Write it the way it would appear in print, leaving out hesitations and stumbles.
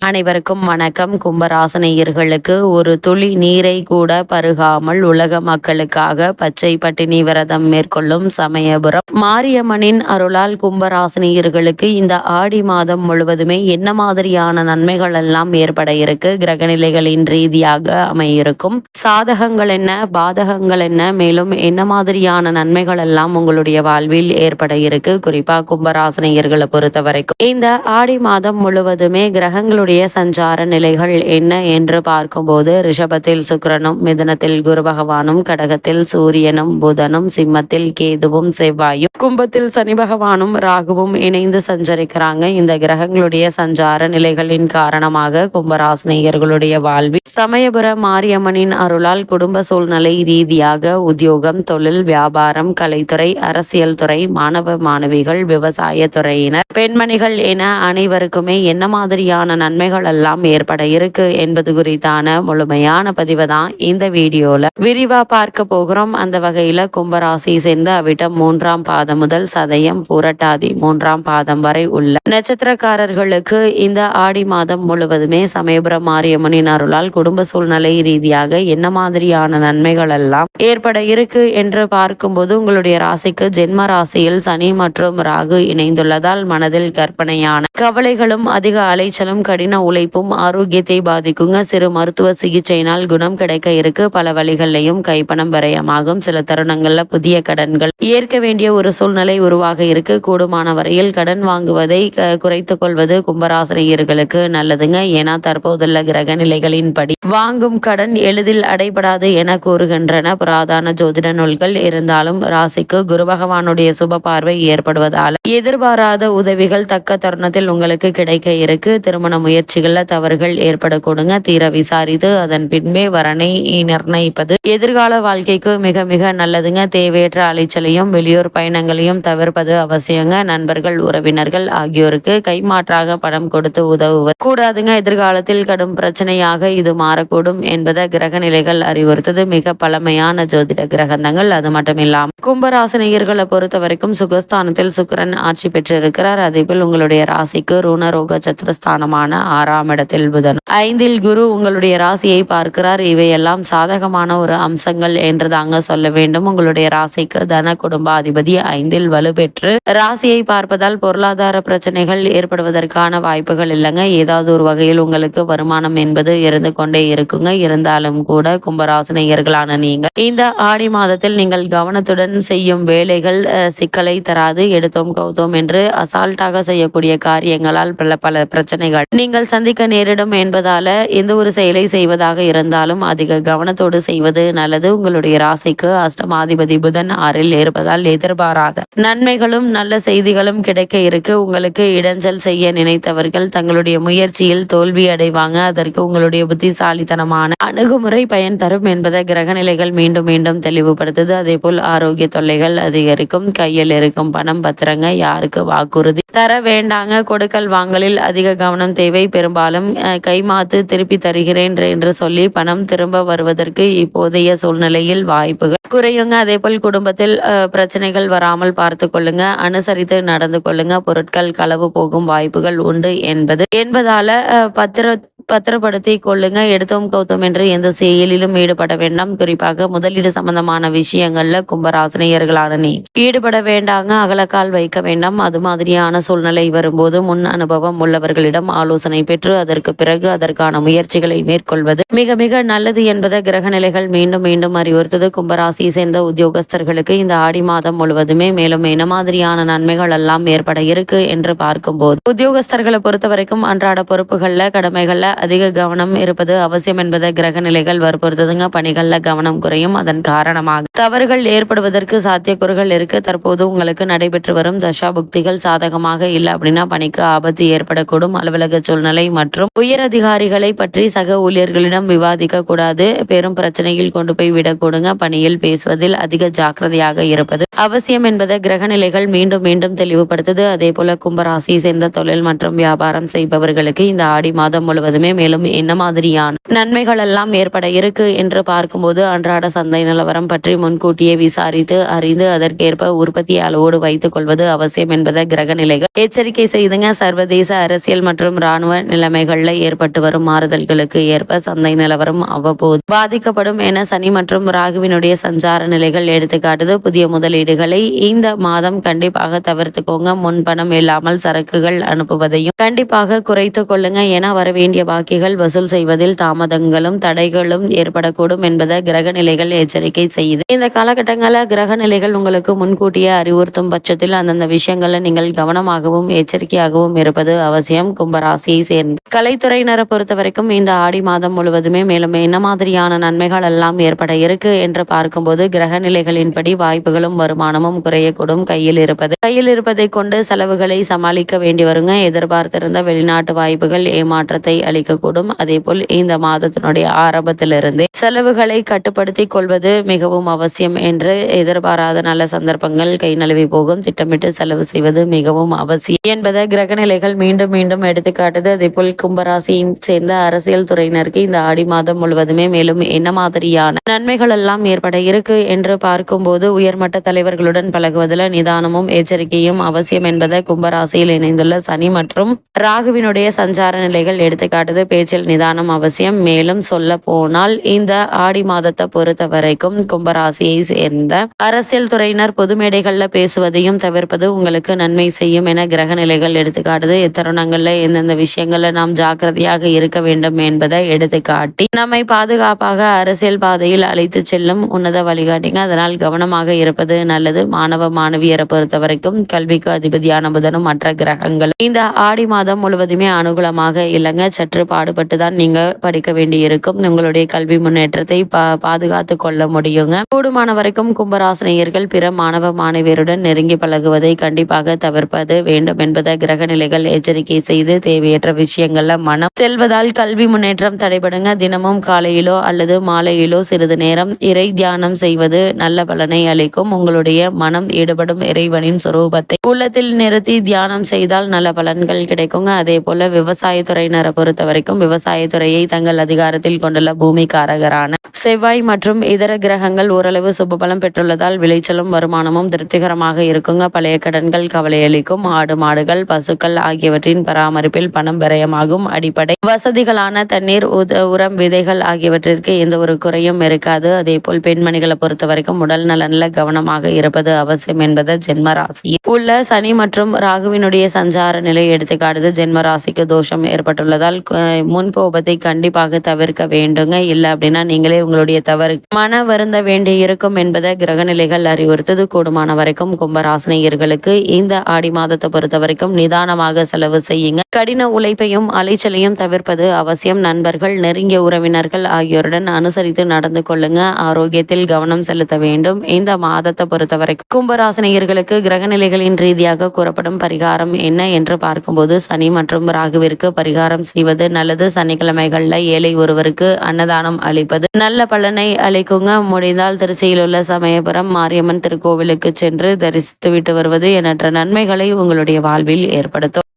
அனைவருக்கும் வணக்கம். கும்பராசினியர்களுக்கு ஒரு துளி நீரை கூட பருகாமல் உலக மக்களுக்காக பச்சை பட்டினி விரதம் மேற்கொள்ளும் சமயபுரம் மாரியம்மனின் அருளால் கும்பராசினியர்களுக்கு இந்த ஆடி மாதம் முழுவதுமே என்ன மாதிரியான நன்மைகள் எல்லாம் ஏற்பட இருக்கு, கிரகநிலைகளின் ரீதியாக அமையிருக்கும் சாதகங்கள் என்ன, பாதகங்கள் என்ன, மேலும் என்ன மாதிரியான நன்மைகள் எல்லாம் உங்களுடைய வாழ்வில் ஏற்பட இருக்கு, குறிப்பா கும்பராசினியர்களை பொறுத்த வரைக்கும் இந்த ஆடி மாதம் முழுவதுமே கிரகங்களுடைய சஞ்சார நிலைகள் என்ன என்று பார்க்கும்போது ரிஷபத்தில் சுக்கிரனும், மிதுனத்தில் குரு பகவானும், கடகத்தில் சூரியனும் புதனும், சிம்மத்தில் கேதுவும் செவ்வாயும், கும்பத்தில் சனி பகவானும் ராகுவும் இணைந்து சஞ்சரிக்கிறாங்க. இந்த கிரகங்களுடைய சஞ்சார நிலைகளின் காரணமாக கும்பராசினியர்களுடைய வாழ்வில் சமயபுர மாரியம்மனின் அருளால் குடும்ப சூழ்நிலை ரீதியாக உத்தியோகம், தொழில், வியாபாரம், கலைத்துறை, அரசியல் துறை, மாணவ மாணவிகள், விவசாய துறையினர், பெண்மணிகள் என அனைவருக்குமே என்ன மாதிரியான நன்மைகள் எல்லாம் ஏற்பட இருக்கு என்பது குறித்தான முழுமையான பதிவை தான் இந்த வீடியோல விரிவா பார்க்க போகிறோம். அந்த வகையில கும்பராசி சேர்ந்த அவிட்டம் 3ஆம் பாதம் முதல் சதயம், பூரட்டாதி 3ஆம் பாதம் வரை உள்ள நட்சத்திரக்காரர்களுக்கு இந்த ஆடி மாதம் முழுவதுமே சமயபுரம் மாரியம்மனின் அருளால் குடும்ப சூழ்நிலை ரீதியாக என்ன மாதிரியான நன்மைகள் எல்லாம் ஏற்பட இருக்கு என்று பார்க்கும்போது உங்களுடைய ராசிக்கு ஜென்ம ராசியில் சனி மற்றும் ராகு இணைந்துள்ளதால் மனதில் கற்பனையான கவலைகளும் அதிக அலைச்சலும் கடின உழைப்பும் ஆரோக்கியத்தை பாதிக்குங்க. சிறு மருத்துவ சிகிச்சையினால் குணம் கிடைக்க இருக்கு. பல வழிகள்லையும் கைப்பணம் விரயமாகும். சில தருணங்கள்ல புதிய கடன்கள் ஏற்க வேண்டிய ஒரு சூழ்நிலை உருவாக இருக்கு. கூடுமான வரையில் கடன் வாங்குவதை குறைத்துக் கொள்வது கும்பராசினியர்களுக்கு நல்லதுங்க. ஏன்னா தற்போதுள்ள கிரக நிலைகளின்படி வாங்கும் கடன் எளிதில் அடைபடாது என கூறுகின்றன புராதன ஜோதிட நூல்கள். இருந்தாலும் ராசிக்கு குரு பகவானுடைய சுப பார்வை ஏற்படுவதால் எதிர்பாராத உதவிகள் தக்க தருணத்தில் உங்களுக்கு கிடைக்க இருக்கு. திருமண முயற்சிகள்ல தவறுகள் ஏற்படக்கூடுங்க. தீர விசாரித்து அதன் பின்பே வரனை நிர்ணயிப்பது எதிர்கால வாழ்க்கைக்கு மிக மிக நல்லதுங்க. தேவையற்ற அலைச்சலையும் வெளியூர் பயணங்களையும் தவிர்ப்பது அவசியங்க. நண்பர்கள், உறவினர்கள் ஆகியோருக்கு கைமாற்றாக பணம் கொடுத்து உதவுவது கூடாதுங்க. எதிர்காலத்தில் கடும் பிரச்சனையாக இது மாறக்கூடும் என்பதை கிரக நிலைகள் அறிவுறுத்தது. மிக பழமையான ஜோதிட கிரகந்தங்கள். அது மட்டும் இல்லாமல் கும்பராசினியர்களை பொறுத்த வரைக்கும் சுகஸ்தானத்தில் சுக்கிரன் ஆட்சி பெற்றிருக்கிறார். அதேபோல் உங்களுடைய ராசிக்கு ருணரோக சத்துரஸ்தானமான 6ஆம் இடத்தில் புதன், 5இல் குரு உங்களுடைய ராசியை பார்க்கிறார். இவையெல்லாம் சாதகமான ஒரு அம்சங்கள் என்று தாங்க சொல்ல வேண்டும். உங்களுடைய ராசிக்கு தன குடும்பாதிபதி 5இல் வலுப்பெற்று ராசியை பார்ப்பதால் பொருளாதார பிரச்சனைகள் ஏற்படுவதற்கான வாய்ப்புகள் இல்லைங்க. ஏதாவது ஒரு வகையில் உங்களுக்கு வருமானம் என்பது இருந்து கொண்டே இருக்குங்க. இருந்தாலும் கூட கும்பராசினியர்களான நீங்கள் இந்த ஆடி மாதத்தில் நீங்கள் கவனத்துடன் செய்யும் வேலைகள் சிக்கலை தராது. எடுத்தோம் கௌதோம் என்று அசால்ட்டாக செய்யக்கூடிய காரியங்களால் பல பிரச்சனைகள் நீங்கள் சந்திக்க நேரிடும் என்பதால எந்த ஒரு செயலை செய்வதாக இருந்தாலும் அதிக கவனத்தோடு செய்வது நல்லது. உங்களுடைய ராசிக்கு அஷ்டமாதிபதி புதன் 6இல் இருப்பதால் எதிர்பாராத நன்மைகளும் நல்ல செய்திகளும் கிடைக்க இருக்கு. உங்களுக்கு இடைஞ்சல் செய்ய நினைத்தவர்கள் தங்களுடைய முயற்சியில் தோல்வி அடைவாங்க. அதற்கு உங்களுடைய புத்திசாலித்தனமான அணுகுமுறை பயன் தரும் என்பதை கிரகநிலைகள் மீண்டும் மீண்டும் தெளிவுபடுத்துது. அதே போல் ஆரோக்கிய தொல்லைகள் அதிகரிக்கும். கையில் இருக்கும் பணம் பத்திரங்க. யாருக்கு வாக்குறுதி தர வேண்டாங்க. கொடுக்கல் வாங்கலில் அதிக கவனம் தேவை. பெரும்பாலும் கைமாத்து திருப்பி தருகிறேன் என்று சொல்லி பணம் திரும்ப வருவதற்கு இப்போதைய சூழ்நிலையில் வாய்ப்புகள் குறையுங்க. அதே போல் குடும்பத்தில் பிரச்சனைகள் வராமல் பார்த்து கொள்ளுங்க. அனுசரித்து நடந்து கொள்ளுங்க. பொருட்கள் களவு போகும் வாய்ப்புகள் உண்டு என்பதால பத்திரப்படுத்தி கொள்ளுங்க. எடுத்தோம் கௌத்தம் என்று எந்த செயலிலும் ஈடுபட வேண்டாம். குறிப்பாக முதலீடு சம்பந்தமான விஷயங்கள்ல கும்பராசினியர்களான நீ ஈடுபட வேண்டாங்க. அகலக்கால் வைக்க வேண்டாம். அது மாதிரியான சூழ்நிலை வரும்போது முன் அனுபவம் உள்ளவர்களிடம் ஆலோசனை பெற்று அதற்கு பிறகு அதற்கான முயற்சிகளை மேற்கொள்வது மிக மிக நல்லது என்பதை கிரகநிலைகள் மீண்டும் மீண்டும் அறிவுறுத்தது. கும்பராசியை சேர்ந்த உத்தியோகஸ்தர்களுக்கு இந்த ஆடி மாதம் முழுவதுமே மேலும் என்ன மாதிரியான நன்மைகள் எல்லாம் ஏற்பட இருக்கு என்று பார்க்கும்போது உத்தியோகஸ்தர்களை பொறுத்த வரைக்கும் அன்றாட பொறுப்புகள்ல கடமைகள்ல அதிக கவனம் இருப்பது அவசியம் என்பதை கிரக நிலைகள் வற்புறுத்துதுங்க. பணிகள்ல கவனம் குறையும். அதன் காரணமாக தவறுகள் ஏற்படுவதற்கு சாத்தியக்கூறுகள் இருக்கு. தற்போது உங்களுக்கு நடைபெற்று வரும் தசா புக்திகள் சாதகமாக இல்லை அப்படின்னா பணிக்கு ஆபத்து ஏற்படக்கூடும். அலுவலக சூழ்நிலை மற்றும் உயர் அதிகாரிகளை பற்றி சக ஊழியர்களிடம் விவாதிக்க கூடாது. பெரும் பிரச்சனையில் கொண்டு போய் விடக்கூடுங்க. பணியில் பேசுவதில் அதிக ஜாக்கிரதையாக இருப்பது அவசியம் என்பதை கிரக நிலைகள் மீண்டும் மீண்டும் தெளிவுபடுத்துது. அதே போல கும்பராசியை சேர்ந்த தொழில் மற்றும் வியாபாரம் செய்பவர்களுக்கு இந்த ஆடி மாதம் முழுவதுமே முழுவதுமே மேலும் என்ன மாதிரியான நன்மைகள் எல்லாம் ஏற்பட இருக்கு என்று பார்க்கும்போது அன்றாட சந்தை நிலவரம் பற்றி முன்கூட்டியே விசாரித்து அறிந்து அதற்கேற்ப உற்பத்தி அளவோடு வைத்துக் கொள்வது அவசியம் என்பதை கிரக நிலைகள் எச்சரிக்கை செய்துங்க. சர்வதேச அரசியல் மற்றும் இராணுவ நிலைமைகள்ல ஏற்பட்டு வரும் மாறுதல்களுக்கு ஏற்ப சந்தை நிலவரம் அவ்வப்போது பாதிக்கப்படும் என சனி மற்றும் ராகுவினுடைய சஞ்சார நிலைகள் எடுத்துக்காட்டுது. புதிய முதலீடுகளை இந்த மாதம் கண்டிப்பாக தவிர்த்துக்கோங்க. முன்பணம் இல்லாமல் சரக்குகள் அனுப்புவதையும் கண்டிப்பாக குறைத்து கொள்ளுங்க. என வரவேண்டிய பாக்கிகள் வசூல் செய்வதில் தாமதங்களும் தடைகளும் ஏற்படக்கூடும் என்பதை கிரக நிலைகள் எச்சரிக்கை செய்யுது. இந்த காலகட்டங்களில் கிரக நிலைகள் உங்களுக்கு முன்கூட்டியே அறிவுறுத்தும் பட்சத்தில் அந்தந்த விஷயங்களை நீங்கள் கவனமாகவும் எச்சரிக்கையாகவும் இருப்பது அவசியம். கும்பராசியை சேர்ந்த கலைத்துறையினரை பொறுத்த வரைக்கும் இந்த ஆடி மாதம் முழுவதுமே மேலும் என்ன மாதிரியான நன்மைகள் எல்லாம் ஏற்பட இருக்கு என்று பார்க்கும்போது கிரக நிலைகளின்படி வாய்ப்புகளும் வருமானமும் குறையக்கூடும். கையில் இருப்பதை கொண்டு செலவுகளை சமாளிக்க வேண்டி வருங்க. எதிர்பார்த்திருந்த வெளிநாட்டு வாய்ப்புகள் ஏமாற்றத்தை அளிக்கக்கூடும். அதேபோல் இந்த மாதத்தினுடைய ஆரம்பத்திலிருந்து செலவுகளை கட்டுப்படுத்தி கொள்வது மிகவும் அவசியம் என்று எதிர்பாராத நல்ல சந்தர்ப்பங்கள் கை நழுவி போகும். திட்டமிட்டு செலவு செய்வது மிகவும் அவசியம் என்பதை கிரக நிலைகள் மீண்டும் மீண்டும் எடுத்துக்காட்டுது. அதேபோல் கும்பராசியை சேர்ந்த அரசியல் துறையினருக்கு இந்த ஆடி மாதம் முழுவதுமே மேலும் என்ன மாதிரியான நன்மைகள் எல்லாம் ஏற்பட இருக்கு என்று பார்க்கும்போது உயர்மட்ட தலைவர்களுடன் பழகுவதில் நிதானமும் எச்சரிக்கையும் அவசியம் என்பதை கும்பராசியில் இணைந்துள்ள சனி மற்றும் ராகுவினுடைய சஞ்சார நிலைகள் எடுத்துக்காட்டுது. பேச்சில் நிதானம் அவசியம். மேலும் சொல்ல போனால் இந்த ஆடி மாதத்தை பொறுத்த வரைக்கும் கும்பராசியை சேர்ந்த அரசியல் துறையினர் பொது மேடைகள்ல பேசுவதையும் தவிர்ப்பது உங்களுக்கு நன்மை செய்யும் என கிரக நிலைகள் எடுத்துக்காட்டுது. இத்தருணங்கள்ல எந்தெந்த விஷயங்கள்ல நாம் ஜாக்கிரதையாக இருக்க வேண்டும் என்பதை எடுத்துக்காட்டி நம்மை பாதுகாப்பாக அரசியல் பாதையில் அழைத்து செல்லும் உன்னத வழிகாட்டிங்க. அதனால் கவனமாக இருப்பது நல்லது. மாணவ மாணவியரை பொறுத்த வரைக்கும் கல்விக்கு அதிபதியான புதனும் மற்ற கிரகங்கள் இந்த ஆடி மாதம் முழுவதுமே அனுகூலமாக இல்லைங்க. சற்று பாடுபட்டு தான் நீங்க படிக்க வேண்டி இருக்கும். உங்களுடைய கல்வி முன்னேற்றத்தை பாதுகாத்து கொள்ள முடியுங்க. கூடுமான வரைக்கும் கும்பராசினியர்கள் பிற மாணவ மாணவியருடன் நெருங்கி பழகுவதை கண்டிப்பாக தவிர்ப்பது வேண்டும் என்பதை கிரக நிலைகள் எச்சரிக்கை செய்து தேவையற்ற விஷயங்கள்ல மனம் செல்வதால் கல்வி முன்னேற்றம் தடைபடுங்க. தினமும் காலையிலோ அல்லது மாலையிலோ சிறிது நேரம் இறை தியானம் செய்வது நல்ல பலனை அளிக்கும். உங்களுடைய மனம் ஈடுபடும் இறைவனின் சுரூபத்தை உள்ளத்தில் நிறுத்தி தியானம் செய்தால் நல்ல பலன்கள் கிடைக்குங்க. அதே போல விவசாயத்துறையினரை பொறுத்த வரைக்கும் விவசாயத்துறையை தங்கள் அதிகாரத்தில் கொண்டுள்ள பூமிக்காரகரான செவ்வாய் மற்றும் இதர கிரகங்கள் ஓரளவு சுபபலம் பெற்றுள்ளதால் விளைச்சலும் வருமானமும் திருப்திகரமாக இருக்குங்க. பழைய கடன்கள் கவலையளிக்கும். ஆடு மாடுகள் பசுக்கள் ஆகியவற்றின் பராமரிப்பில் பணம் விரயமாகும். அடிப்படை வசதிகளான தண்ணீர் உரம் விதைகள் ஆகியவற்றிற்கு எந்த ஒரு குறையும் இருக்காது. அதே போல் பெண்மணிகளை பொறுத்த வரைக்கும் உடல் நலனில் கவனமாக இருப்பது அவசியம் என்பது ஜென்ம ராசியில் உள்ள சனி மற்றும் ராகுவினுடைய சஞ்சார நிலை எடுத்துக்காட்டுது. ஜென்ம ராசிக்கு தோஷம் ஏற்பட்டுள்ளதால் முன் கோபத்தை கண்டிப்பாக தவிர்க்க வேண்டுங்க. இல்லை அப்படின்னா நீங்களே உங்களுடைய தவறு மன வருந்த வேண்டி இருக்கும் என்பதை கிரக நிலைகள் அறிவுறுத்தது. கூடுமான வரைக்கும் கும்பராசினியர்களுக்கு இந்த ஆடி மாதத்தை பொறுத்த வரைக்கும் நிதானமாக செலவு செய்யுங்க. கடின உழைப்பையும் அலைச்சலையும் தவிர்ப்பது அவசியம். நண்பர்கள் நெருங்கிய உறவினர்கள் ஆகியோருடன் அனுசரித்து நடந்து கொள்ளுங்க. ஆரோக்கியத்தில் கவனம் செலுத்த வேண்டும். இந்த மாதத்தை பொறுத்த வரைக்கும் கும்பராசினியர்களுக்கு கிரக நிலைகளின் ரீதியாக கூறப்படும் பரிகாரம் என்ன என்று பார்க்கும்போது சனி மற்றும் ராகுவிற்கு பரிகாரம் செய்வது நல்லது. சனிக்கிழமைகள்ல ஏழை ஒருவருக்கு அன்னதானம் அளிப்பது நல்ல பலனை அளிக்குங்க. முடிந்தால் திருச்சியில் உள்ள சமயபுரம் மாரியம்மன் திருக்கோவிலுக்கு சென்று தரிசித்து விட்டு வருவது எண்ணற்ற நன்மைகளை உங்களுடைய வாழ்வில் ஏற்படுத்தும்.